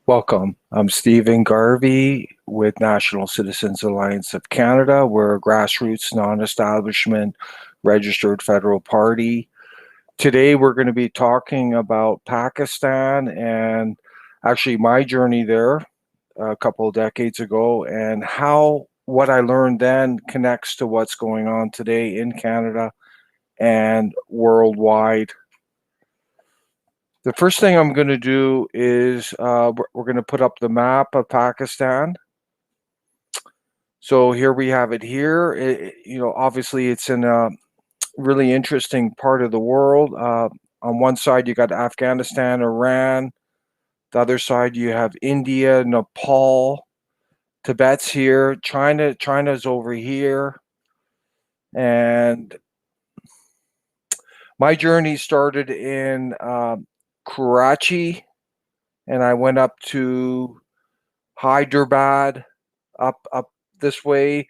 Welcome. I'm Stephen Garvey with National Citizens Alliance of Canada. We're a grassroots, non-establishment, registered federal party. Today, we're going to be talking about Pakistan and actually my journey there a couple of decades ago and how what I learned then connects to what's going on today in Canada and worldwide. The first thing I'm going to do is we're going to put up the map of Pakistan. So here we have it here. Obviously it's in a really interesting part of the world. On one side, you got Afghanistan, Iran. The other side, you have India, Nepal, Tibet's here, China's over here. And my journey started in Karachi, and I went up to Hyderabad, up this way,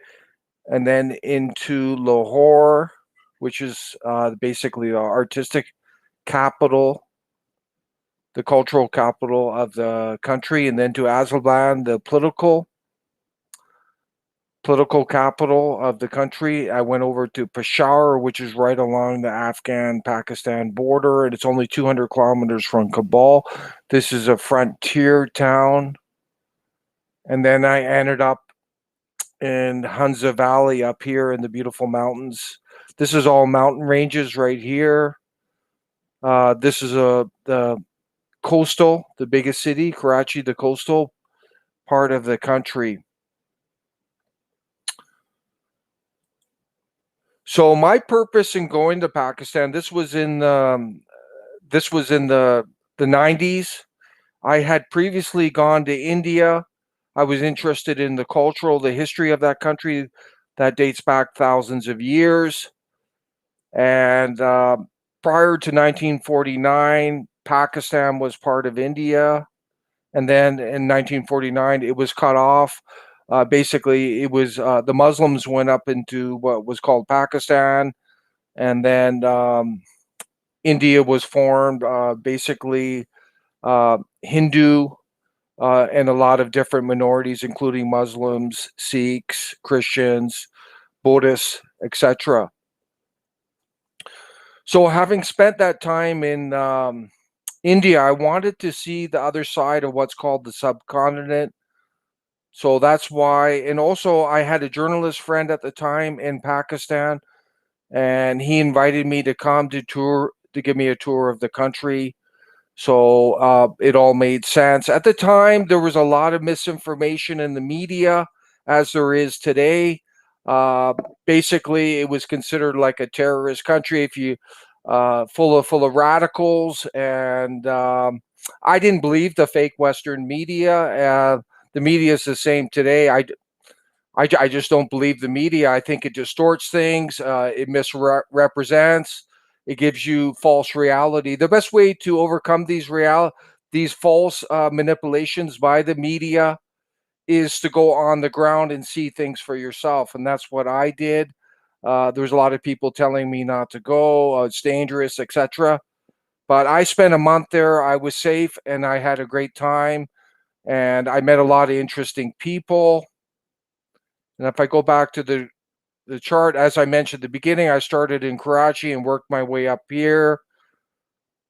and then into Lahore, which is basically the artistic capital, the cultural capital of the country, and then to Azerbaijan, the political capital of the country. I went over to Peshawar, which is right along the Afghan-Pakistan border, and it's only 200 kilometers from Kabul. This is a frontier town. And then I ended up in Hunza Valley up here in the beautiful mountains. This is all mountain ranges right here. This is the coastal, the biggest city, Karachi, the coastal part of the country. So my purpose in going to Pakistan, this was in the 90s. I had previously gone to India. I was interested in the history of that country that dates back thousands of years. And prior to 1949, Pakistan was part of India. And then in 1949, it was cut off. Basically, it was the Muslims went up into what was called Pakistan. And then India was formed, basically Hindu, and a lot of different minorities, including Muslims, Sikhs, Christians, Buddhists, etc. So having spent that time in India, I wanted to see the other side of what's called the subcontinent. So that's why, and also I had a journalist friend at the time in Pakistan, and he invited me to come to give me a tour of the country. So it all made sense. At the time, there was a lot of misinformation in the media, as there is today. Basically, it was considered like a terrorist country if you full of radicals, and I didn't believe the fake Western media. The media is the same today. I just don't believe the media. I think it distorts things. It misrepresents. It gives you false reality. The best way to overcome these false manipulations by the media is to go on the ground and see things for yourself, and that's what I did. There was a lot of people telling me not to go, it's dangerous, etc. But I spent a month there. I was safe, and I had a great time, and I met a lot of interesting people. And if I go back to the chart, as I mentioned at the beginning, I started in Karachi and worked my way up here.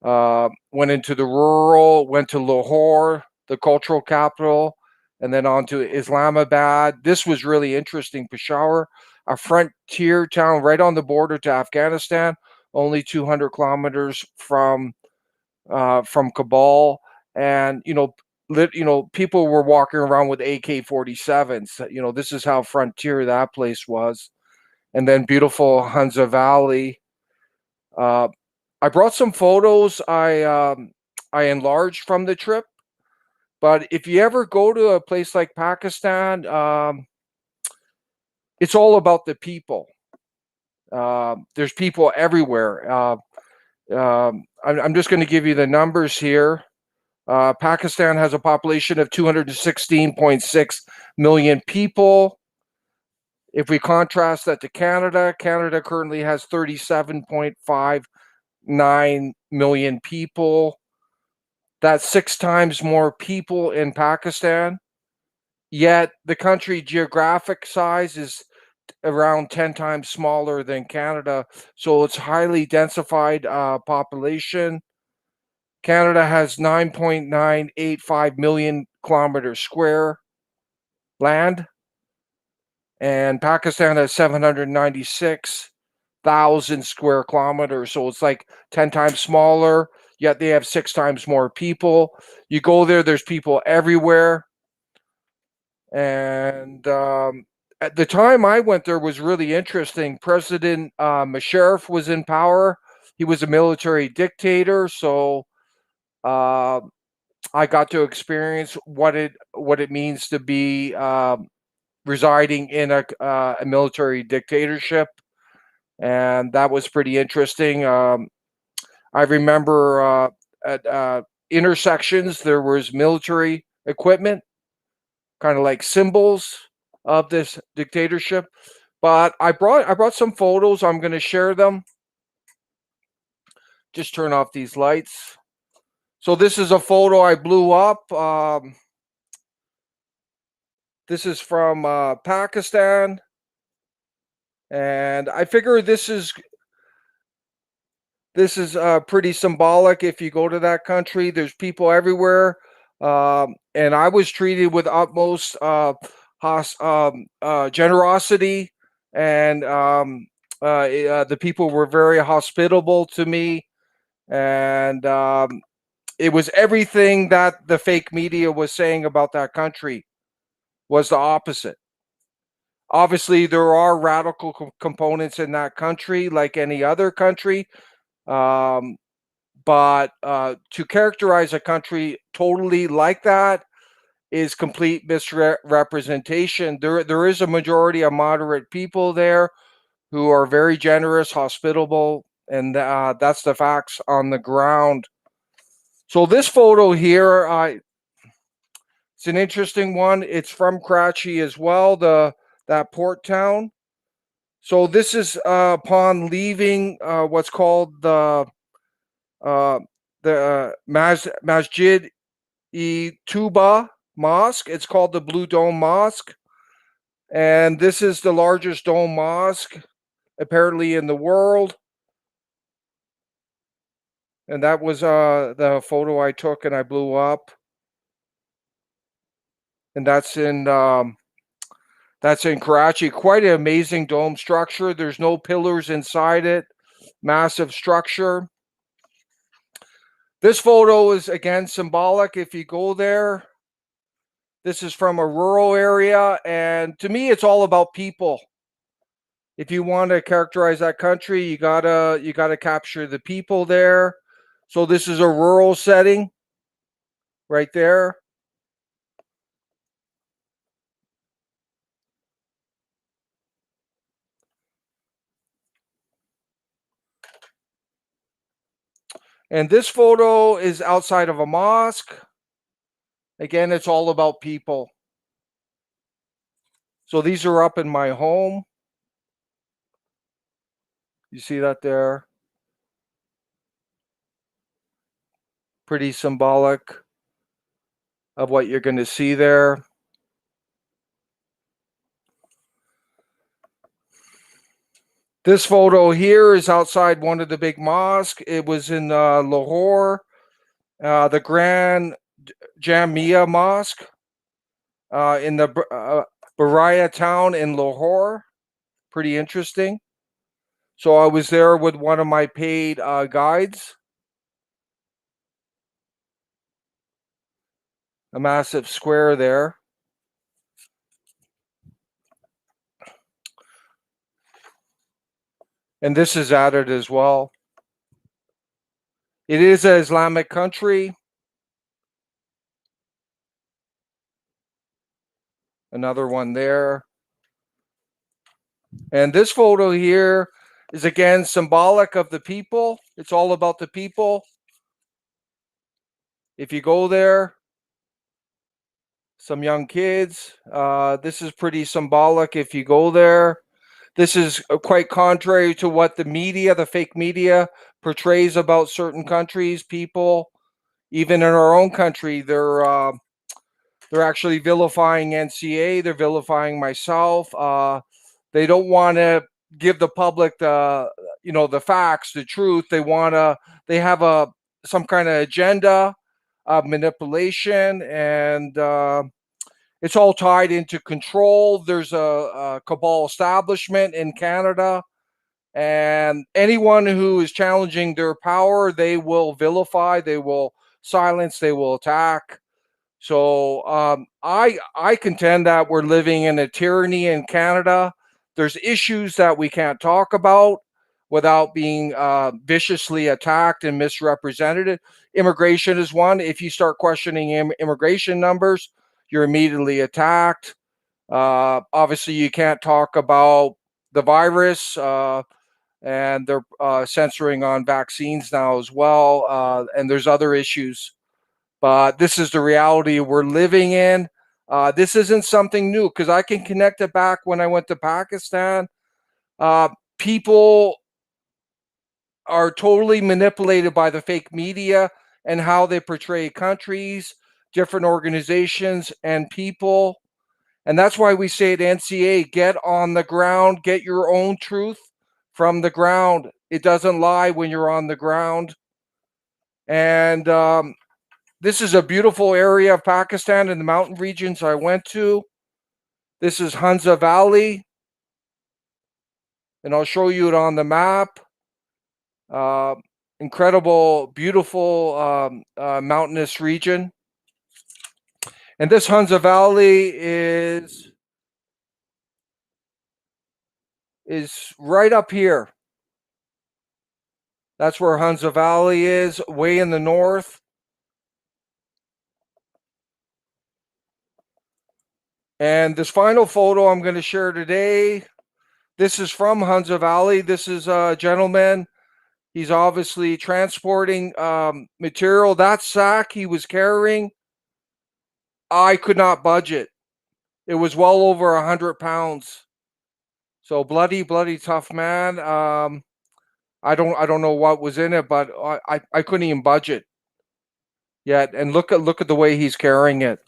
Went into the rural, went to Lahore, the cultural capital, and then on to Islamabad. This was really interesting. Peshawar, a frontier town right on the border to Afghanistan, only 200 kilometers from Kabul. And people were walking around with AK-47s. This is how frontier that place was. And then beautiful Hunza Valley. I brought some photos I enlarged from the trip. But if you ever go to a place like Pakistan, it's all about the people. There's people everywhere. I'm just going to give you the numbers here. Pakistan has a population of 216.6 million people. If we contrast that to Canada, Canada currently has 37.59 million people. That's 6 times more people in Pakistan, yet the country geographic size is around 10 times smaller than Canada. So it's highly densified population. Canada has 9.985 million kilometers square land, and Pakistan has 796,000 square kilometers. So it's like 10 times smaller, yet they have 6 times more people. You go there, there's people everywhere. And at the time I went there was really interesting. President Musharraf was in power. He was a military dictator, so uh, I got to experience what it means to be residing in a military dictatorship, and that was pretty interesting. I remember at intersections there was military equipment, kind of like symbols of this dictatorship. But I brought some photos. I'm going to share them. Just turn off these lights. So this is a photo I blew up. This is from Pakistan, and I figure this is pretty symbolic. If you go to that country, there's people everywhere, and I was treated with utmost generosity, and the people were very hospitable to me, and it was everything that the fake media was saying about that country was the opposite. Obviously, there are radical components in that country, like any other country. Um, but to characterize a country totally like that is complete misrepresentation. There is a majority of moderate people there who are very generous, hospitable, and that's the facts on the ground. So this photo here, it's an interesting one. It's from Karachi as well, that port town. So this is upon leaving what's called uh, the Masjid E Tuba Mosque. It's called the Blue Dome Mosque, and this is the largest dome mosque apparently in the world. And that was the photo I took and I blew up, and that's in Karachi. Quite an amazing dome structure. There's no pillars inside it. Massive structure. This photo is again symbolic. If you go there, this is from a rural area, and to me, it's all about people. If you want to characterize that country, you gotta capture the people there. So this is a rural setting right there. And this photo is outside of a mosque. Again, it's all about people. So these are up in my home. You see that there? Pretty symbolic of what you're going to see there. This photo here is outside one of the big mosques. It was in Lahore, the Grand Jamia Mosque in the Baraya town in Lahore. Pretty interesting. So I was there with one of my paid guides. A massive square there. And this is added as well. It is an Islamic country. Another one there. And this photo here is again symbolic of the people. It's all about the people. If you go there, some young kids, this is pretty symbolic. If you go there, this is quite contrary to what the media, the fake media, portrays about certain countries, people. Even in our own country, they're actually vilifying NCA. They're vilifying myself. They don't want to give the public the facts, the truth. They have some kind of agenda of manipulation, and it's all tied into control. There's a cabal establishment in Canada, and anyone who is challenging their power, they will vilify, they will silence, they will attack. So I contend that we're living in a tyranny in Canada. There's issues that we can't talk about without being viciously attacked and misrepresented. Immigration is one. If you start questioning immigration numbers, you're immediately attacked. Obviously, you can't talk about the virus, and they're censoring on vaccines now as well. And there's other issues, but this is the reality we're living in. This isn't something new because I can connect it back when I went to Pakistan. People are totally manipulated by the fake media and how they portray countries, different organizations, and people. And that's why we say at NCA, get on the ground, get your own truth from the ground. It doesn't lie when you're on the ground. And this is a beautiful area of Pakistan in the mountain regions I went to. This is Hunza Valley, and I'll show you it on the map. Uh, Incredible, beautiful mountainous region. And this Hunza Valley is right up here. That's where Hunza Valley is, way in the north. And this final photo I'm going to share today, this is from Hunza Valley. This is a gentleman. He's obviously transporting material. That sack he was carrying, I could not budge it. It was well over 100 pounds. So bloody, bloody tough man. I don't know what was in it, but I couldn't even budge it yet. And look at the way he's carrying it.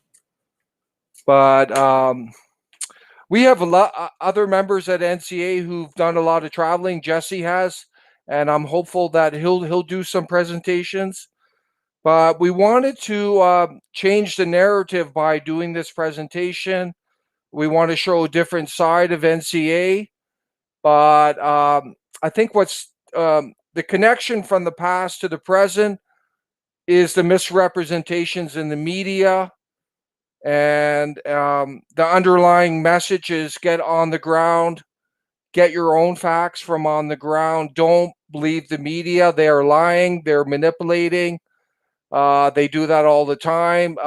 But we have a lot other members at NCA who've done a lot of traveling. Jesse has, and I'm hopeful that he'll do some presentations. But we wanted to change the narrative by doing this presentation. We want to show a different side of NCA, but I think what's the connection from the past to the present is the misrepresentations in the media, and the underlying message is get on the ground, get your own facts from on the ground. Don't believe the media. They are lying. They're manipulating. They do that all the time.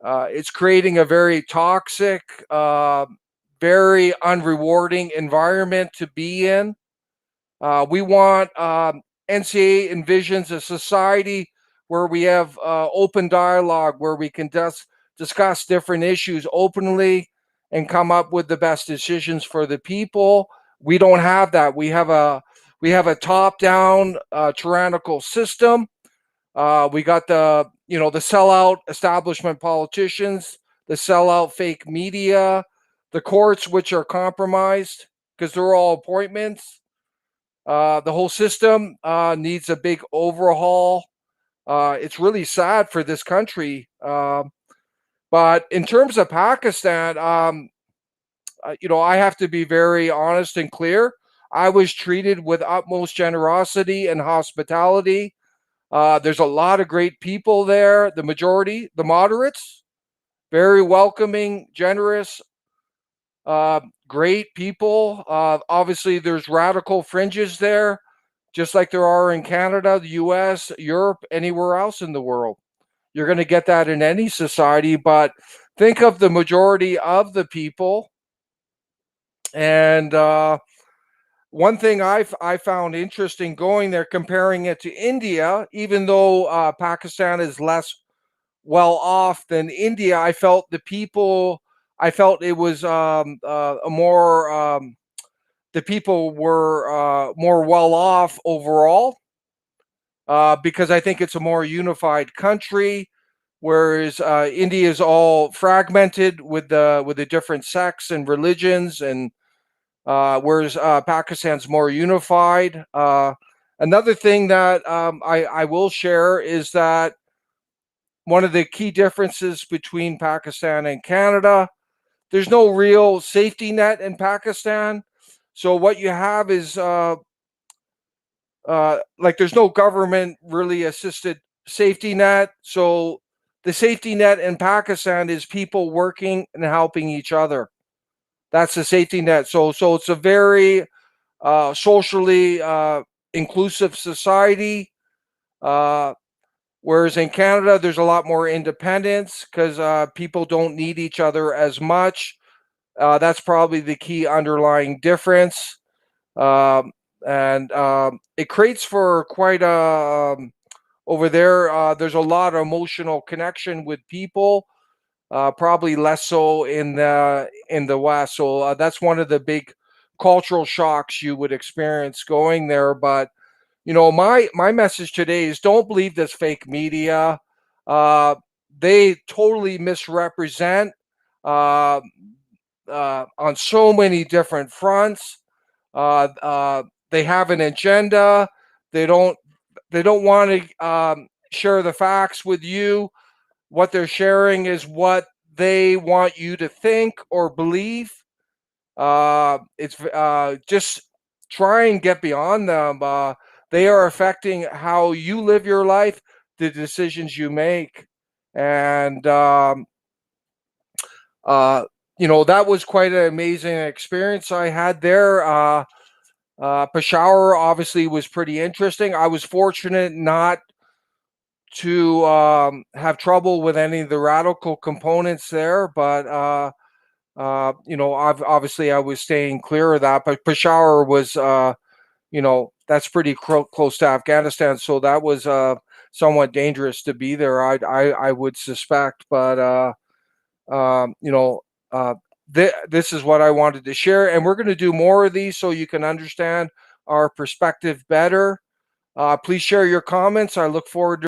It's creating a very toxic, very unrewarding environment to be in. We want NCA envisions a society where we have open dialogue, where we can discuss different issues openly and come up with the best decisions for the people. We don't have that. We have a top-down tyrannical system. We got the sellout establishment politicians, the sellout fake media, the courts which are compromised because they're all appointments. The whole system needs a big overhaul. It's really sad for this country. But in terms of Pakistan, I have to be very honest and clear. I was treated with utmost generosity and hospitality. There's a lot of great people there. The majority, the moderates, very welcoming, generous, great people. Obviously, there's radical fringes there, just like there are in Canada, the US, Europe, anywhere else in the world. You're going to get that in any society, but think of the majority of the people. And one thing I found interesting going there, comparing it to India, even though Pakistan is less well off than India, I felt the people, I felt it was a more, the people were more well off overall. because I think it's a more unified country, whereas India is all fragmented with the different sects and religions, and whereas Pakistan's more unified. Another thing that I will share is that one of the key differences between Pakistan and Canada, there's no real safety net in Pakistan. So what you have is like there's no government really assisted safety net. So the safety net in Pakistan is people working and helping each other. That's the safety net. So it's a very socially inclusive society. Uh, Whereas in Canada, there's a lot more independence because people don't need each other as much. That's probably the key underlying difference. Um, and it creates for quite a over there. There's a lot of emotional connection with people. Probably less so in the West. So that's one of the big cultural shocks you would experience going there. But my message today is don't believe this fake media. Uh, they totally misrepresent uh, on so many different fronts. They have an agenda. They don't. They don't want to share the facts with you. What they're sharing is what they want you to think or believe. It's just try and get beyond them. They are affecting how you live your life, the decisions you make, and uh, that was quite an amazing experience I had there. Peshawar obviously was pretty interesting. I was fortunate not to have trouble with any of the radical components there, but obviously I was staying clear of that. But Peshawar was, that's pretty close to Afghanistan, so that was somewhat dangerous to be there. I would suspect, but um, you know, uh, this is what I wanted to share, and we're going to do more of these so you can understand our perspective better. Please share your comments. I look forward to